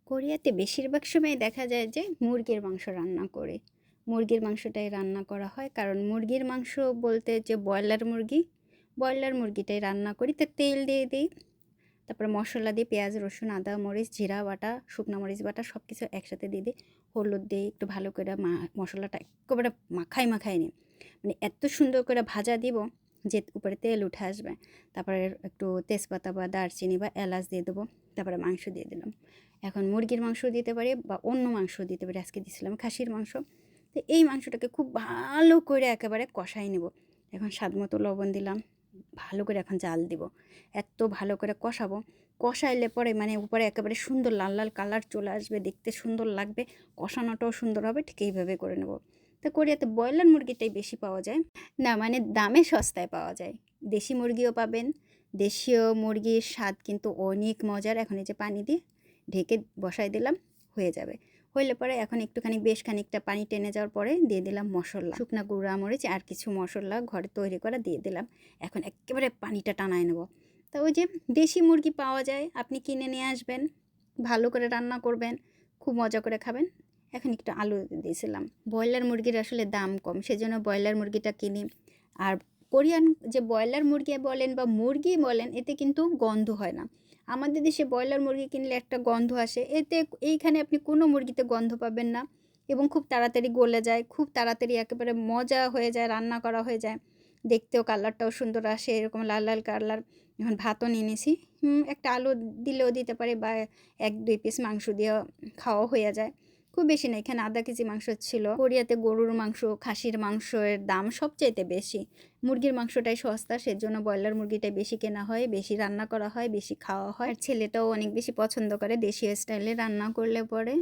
কোরিয়াতে বেশিরভাগ সময় দেখা যায় যে মুরগির মাংস রান্না করে। মুরগির মাংসটাই রান্না করা হয়। কারণ মুরগির মাংস বলতে যে ব্রয়লার মুরগিটাই রান্না করি। তো তেল দিয়ে দিই। তারপরে মসলা দিয়ে পেঁয়াজ, রসুন, আদা, মরিচ, জিরা বাটা, শুকনা মরিচ বাটা সবকিছু একসাথে দিয়ে দিই। হলুদ দিয়ে একটু ভালো করে মসলাটা একেবারে মাখায় নিই। মানে এত সুন্দর করে ভাজা দিব যে উপরে তেল উঠে আসবে। তারপরে একটু তেজপাতা বা দারচিনি বা এলাচ দিয়ে দেবো। তারপরে মাংস দিয়ে দিলাম। এখন মুরগির মাংস দিতে পারি বা অন্য মাংস দিতে পারি। আজকে দিয়েছিলাম খাসির মাংস। তো এই মাংসটাকে খুব ভালো করে একেবারে কষাই নেব। এখন স্বাদমতো লবণ দিলাম। ভালো করে এখন জাল দিব। এত ভালো করে কষাবো। কষাইলে পরে মানে উপরে একেবারে সুন্দর লাল লাল কালার চলে আসবে, দেখতে সুন্দর লাগবে, কষানোটাও সুন্দর হবে। ঠিক এইভাবে করে নেব। তো কোরিয়াতে ব্রয়লার মুরগিটাই বেশি পাওয়া যায়। না মানে দামে সস্তায় পাওয়া যায়। দেশি মুরগিও পাবেন। দেশীয় মুরগির স্বাদ কিন্তু অনেক মজার। এখন এই যে পানি দিয়ে ঢেকে বসাই দিলাম, হয়ে যাবে। হইলে পরে এখন একটুখানি বেশ খানিকটা পানি টেনে যাওয়ার পরে দিয়ে দিলাম মশলা, শুকনা গুঁড়া মরিচ আর কিছু মশলা ঘরে তৈরি করা দিয়ে দিলাম। এখন একেবারে পানিটা টানায় নেব। তা ওই যে দেশি মুরগি পাওয়া যায়, আপনি কিনে নিয়ে আসবেন, ভালো করে রান্না করবেন, খুব মজা করে খাবেন। এখন একটু আলু দিয়েছিলাম। ব্রয়লার মুরগির আসলে দাম কম, সেজন্য ব্রয়লার মুরগিটা কিনি। আর কোরিয়ান যে ব্রয়লার মুরগি বলেন বা মুরগি বলেন, এতে কিন্তু গন্ধ হয় না। আমাদের দেশে ব্রয়লার মুরগি কিনলে একটা গন্ধ আসে, এতে এইখানে আপনি কোনো মুরগিতে গন্ধ পাবেন না এবং খুব তাড়াতাড়ি গলে যায়, খুব তাড়াতাড়ি একেবারে মজা হয়ে যায়, রান্না করা হয়ে যায়, দেখতেও কালারটাও সুন্দর আসে, এরকম লাল লাল কালার। এখন ভাতও নিয়ে নিয়েছি, একটা আলু দিলেও দিতে পারে বা 1-2 পিস মাংস দিয়েও খাওয়া হয়ে যায়। খুব বেশি না, এখানে আধা কেজি মাংস ছিল। কোরিয়াতে গরুর মাংস, খাসির মাংসের দাম সবচাইতে বেশি। মুরগির মাংসটাই সস্তা, সেজন্য ব্রয়লার মুরগিটাই বেশি কেনা হয়, বেশি রান্না করা হয়, বেশি খাওয়া হয়। আর ছেলেটাও অনেক বেশি পছন্দ করে দেশীয় স্টাইলে রান্না করলে পরে।